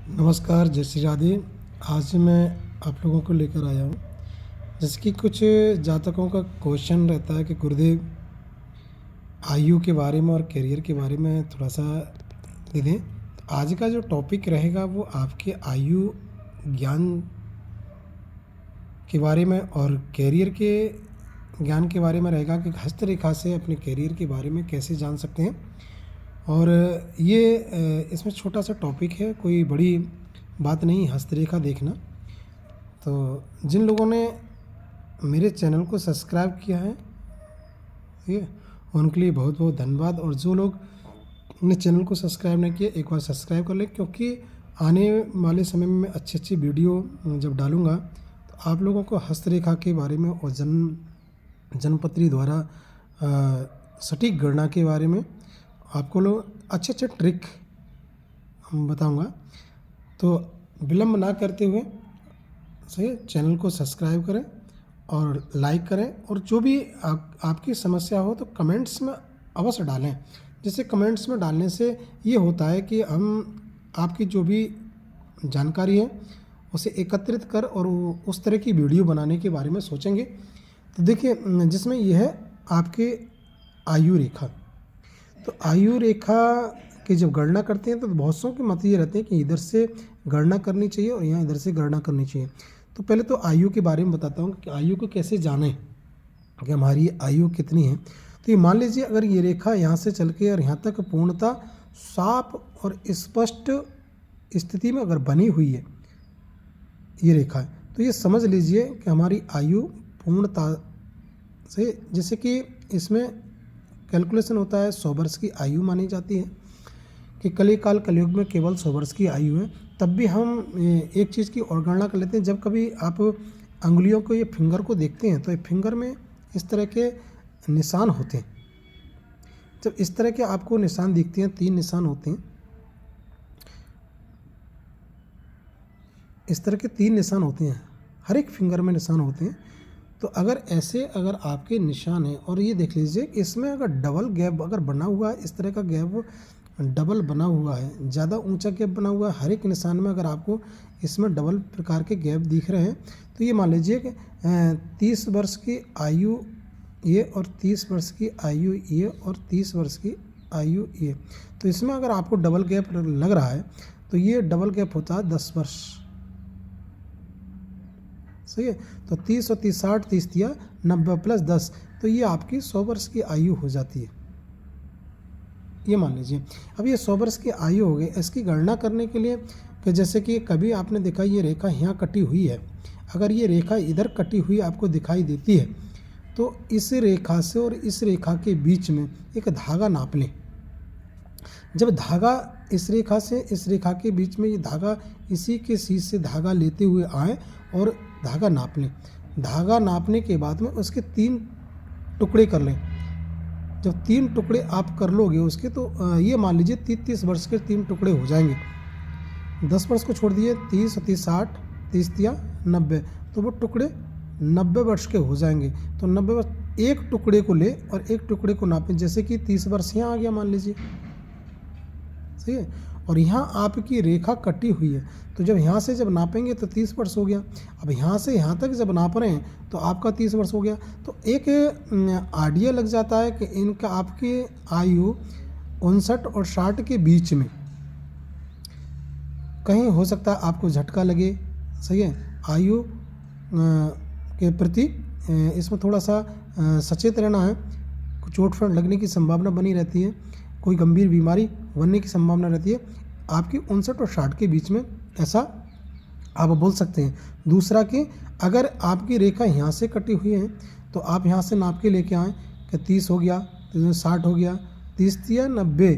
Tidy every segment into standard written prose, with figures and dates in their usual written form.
नमस्कार, जय श्री राधे। आज मैं आप लोगों को लेकर आया हूँ, जैसे कि कुछ जातकों का क्वेश्चन रहता है कि गुरुदेव आयु के बारे में और करियर के बारे में थोड़ा-सा दे दें। तो आज का जो टॉपिक रहेगा वो आपके आयु, ज्ञान के बारे में और करियर के ज्ञान के बारे में रहेगा कि हस्तरेखा से अपने करियर के बारे में कैसे जान सकते हैं। और ये इसमें छोटा सा टॉपिक है, कोई बड़ी बात नहीं हस्तरेखा देखना। तो जिन लोगों ने मेरे चैनल को सब्सक्राइब किया है, ठीक है, उनके लिए बहुत बहुत धन्यवाद। और जो लोग ने चैनल को सब्सक्राइब नहीं किया, एक बार सब्सक्राइब कर लें, क्योंकि आने वाले समय में मैं अच्छी अच्छी वीडियो जब डालूँगा तो आप लोगों को हस्तरेखा के बारे में और जनपत्री द्वारा सटीक गणना के बारे में आपको लोग अच्छे अच्छे ट्रिक बताऊंगा। तो विलम्ब ना करते हुए सही चैनल को सब्सक्राइब करें और लाइक करें, और जो भी आपकी समस्या हो तो कमेंट्स में अवश्य डालें। जैसे कमेंट्स में डालने से ये होता है कि हम आपकी जो भी जानकारी है उसे एकत्रित कर और उस तरह की वीडियो बनाने के बारे में सोचेंगे। तो देखिए, जिसमें यह है आपके आयु रेखा। तो आयु रेखा की जब गणना करते हैं तो बहुत सौ के मत ये रहते हैं कि इधर से गणना करनी चाहिए और यहाँ इधर से गणना करनी चाहिए। तो पहले तो आयु के बारे में बताता हूँ कि आयु को कैसे जानें कि हमारी आयु कितनी है। तो ये मान लीजिए, अगर ये रेखा यहाँ से चल के और यहाँ तक पूर्णतः साफ और स्पष्ट स्थिति में अगर बनी हुई है ये रेखा, तो ये समझ लीजिए कि हमारी आयु पूर्णता से, जैसे कि इसमें कैलकुलेशन होता है 100 वर्ष की आयु मानी जाती है कि कलिकाल कलयुग में केवल 100 वर्ष की आयु है। तब भी हम एक चीज़ की और गणना कर लेते हैं। जब कभी आप अंगुलियों को, ये फिंगर को देखते हैं तो ये फिंगर में इस तरह के निशान होते हैं। जब इस तरह के आपको निशान दिखते हैं, 3 निशान होते हैं, इस तरह के 3 निशान होते हैं, हर एक फिंगर में निशान होते हैं। तो अगर आपके निशान है और ये देख लीजिए, इसमें अगर डबल गैप अगर बना हुआ है, इस तरह का गैप डबल बना हुआ है, ज़्यादा ऊंचा गैप बना हुआ है, हर एक निशान में अगर आपको इसमें डबल प्रकार के गैप दिख रहे हैं, तो ये मान लीजिए कि 30 वर्ष की आयु ये और 30 वर्ष की आयु ये और 30 वर्ष की आयु ये। तो इसमें अगर आपको डबल गैप लग रहा है तो ये डबल गैप होता है 10 वर्ष। सही है। तो 30 और 30 60, 30 दिया 90 प्लस 10, तो ये आपकी 100 वर्ष की आयु हो जाती है। ये मान लीजिए, अब ये 100 वर्ष की आयु हो गई। इसकी गणना करने के लिए कि जैसे कि कभी आपने देखा ये रेखा यहाँ कटी हुई है, अगर ये रेखा इधर कटी हुई आपको दिखाई देती है तो इस रेखा से और इस रेखा के बीच में एक धागा नाप लें। जब धागा इस रेखा से इस रेखा के बीच में, ये धागा इसी के शीर्ष से धागा लेते हुए आए और धागा नाप लें। धागा नापने के बाद में उसके 3 टुकड़े कर लें। जब 3 टुकड़े आप कर लोगे उसके, तो ये मान लीजिए 30 वर्ष के 3 टुकड़े हो जाएंगे। 10 वर्ष को छोड़ दिए, 30 और 30 60, 30 दिया 90, तो वो टुकड़े 90 वर्ष के हो जाएंगे। तो 90 वर्ष, एक टुकड़े को ले और एक टुकड़े को नापें। जैसे कि 30 वर्ष यहाँ आ गया मान लीजिए, सही है, और यहाँ आपकी रेखा कटी हुई है, तो जब यहाँ से जब नापेंगे तो 30 वर्ष हो गया। अब यहाँ से यहाँ तक जब नाप रहे हैं तो आपका 30 वर्ष हो गया। तो एक आइडिया लग जाता है कि इनका आपकी आयु 59 और 60 के बीच में कहीं हो सकता है आपको झटका लगे। सही है। आयु के प्रति इसमें थोड़ा सा सचेत रहना है। चोट फट लगने की संभावना बनी रहती है, कोई गंभीर बीमारी बनने की संभावना रहती है। आपकी 59 और 60 के बीच में ऐसा आप बोल सकते हैं। दूसरा कि अगर आपकी रेखा यहाँ से कटी हुई है तो आप यहाँ से नाप के लेके आएँ कि 30 हो गया, 60 हो गया, 30 दिया 90,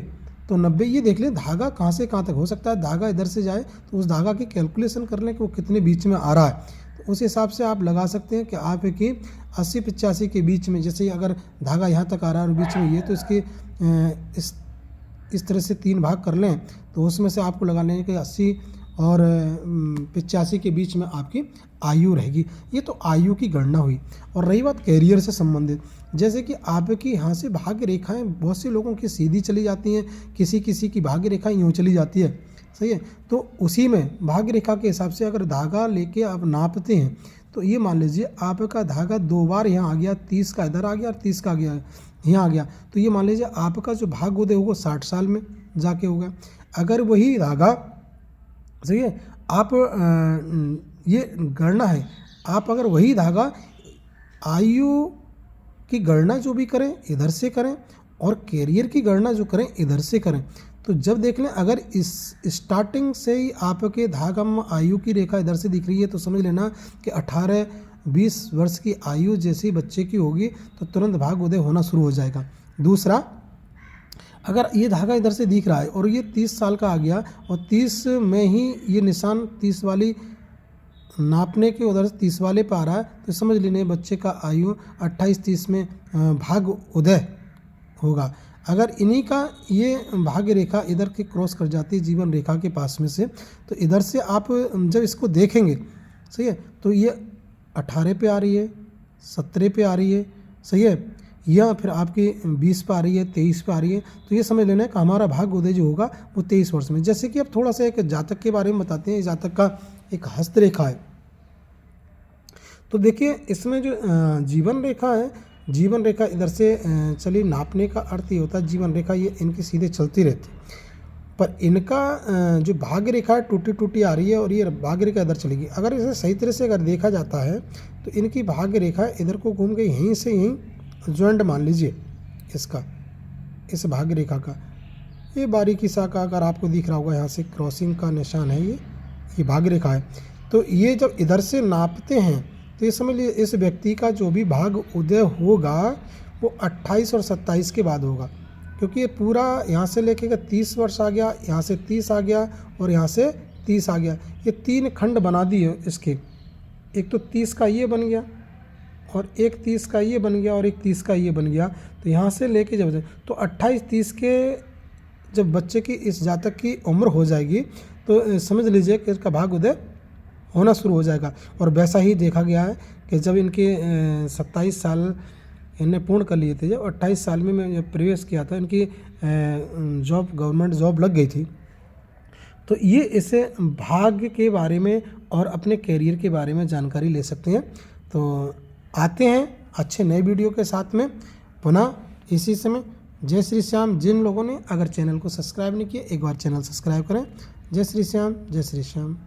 तो 90 ये देख लें धागा कहाँ से कहाँ तक हो सकता है। धागा इधर से जाए तो उस धागा की कैलकुलेशन कर लें कि वो कितने बीच में आ रहा है। तो उस हिसाब से आप लगा सकते हैं कि आपकी 80-85 के बीच में, जैसे अगर धागा यहाँ तक आ रहा है और बीच में ये, तो इसके इस तरह से 3 भाग कर लें तो उसमें से आपको लगा लें कि 80 और 85 के बीच में आपकी आयु रहेगी। ये तो आयु की गणना हुई। और रही बात कैरियर से संबंधित, जैसे कि आपकी यहाँ से भाग्य रेखाएं बहुत से लोगों की सीधी चली जाती हैं, किसी किसी की भाग्य रेखा यूँ चली जाती है, सही है। तो उसी में भाग्य रेखा के हिसाब से अगर धागा लेके आप नापते हैं तो ये मान लीजिए आपका धागा 2 बार यहाँ आ गया, 30 का इधर आ गया और 30 का आ गया यहाँ आ गया, तो ये मान लीजिए आपका जो भाग्य उदय होगा 60 साल में जाके होगा। अगर वही धागा, सही है, आप ये गणना है, आप अगर वही धागा आयु की गणना जो भी करें इधर से करें और कैरियर की गणना जो करें इधर से करें, तो जब देख लें अगर इस स्टार्टिंग से ही आपके धागा में आयु की रेखा इधर से दिख रही है तो समझ लेना कि 18-20 वर्ष की आयु जैसी बच्चे की होगी तो तुरंत भाग्य उदय होना शुरू हो जाएगा। दूसरा, अगर ये धागा इधर से दिख रहा है और ये 30 साल का आ गया और 30 में ही ये निशान 30 वाली नापने के उधर 30 वाले पे आ रहा है तो समझ लेने बच्चे का आयु 28-30 में भाग्य उदय होगा। अगर इन्हीं का ये भाग्य रेखा इधर के क्रॉस कर जाती है जीवन रेखा के पास में से, तो इधर से आप जब इसको देखेंगे, सही है, तो ये 18 पे आ रही है, 17 पे आ रही है, सही है, या फिर आपकी 20 पे आ रही है, 23 पे आ रही है, तो ये समझ लेना है कि हमारा भाग्य उदय जो होगा वो 23 वर्ष में। जैसे कि अब थोड़ा सा एक जातक के बारे में बताते हैं। जातक का एक हस्तरेखा है, तो देखिए इसमें जो जीवन रेखा है, जीवन रेखा इधर से चली नापने का अर्थ ये होता है जीवन रेखा ये इनकी सीधे चलती रहती, पर इनका जो भाग्य रेखा है टूटी टूटी आ रही है और ये भाग्य रेखा इधर चलेगी। अगर इसे सही तरह से अगर देखा जाता है तो इनकी भाग्य रेखा इधर को घूम के यहीं से यहीं ज्वाइंट मान लीजिए इसका, इस भाग्य रेखा का ये बारीकी सा का अगर आपको दिख रहा होगा यहाँ से क्रॉसिंग का निशान है, ये भाग्य रेखा है। तो ये जब इधर से नापते हैं तो ये समझ लीजिए इस व्यक्ति का जो भी भाग्य उदय होगा वो 28 और 27 के बाद होगा, क्योंकि ये पूरा यहाँ से लेके 30 वर्ष आ गया, यहाँ से 30 आ गया और यहाँ से 30 आ गया। ये 3 खंड बना दिए इसके, एक तो 30 का ये बन गया और एक 30 का ये बन गया और एक 30 का ये बन गया। तो यहाँ से लेके जब तो 28-30 के जब बच्चे की इस जातक की उम्र हो जाएगी तो समझ लीजिए कि इसका भाग्य उदय होना शुरू हो जाएगा। और वैसा ही देखा गया है कि जब इनके 27 साल इन्होंने पूर्ण कर लिए थे, जब 28 साल में मैं जब प्रवेश किया था इनकी जॉब, गवर्नमेंट जॉब लग गई थी। तो ये इससे भाग्य के बारे में और अपने कैरियर के बारे में जानकारी ले सकते हैं। तो आते हैं अच्छे नए वीडियो के साथ में पुनः इसी समय। जय श्री श्याम। जिन लोगों ने अगर चैनल को सब्सक्राइब नहीं किया एक बार चैनल सब्सक्राइब करें। जय श्री श्याम, जय श्री श्याम।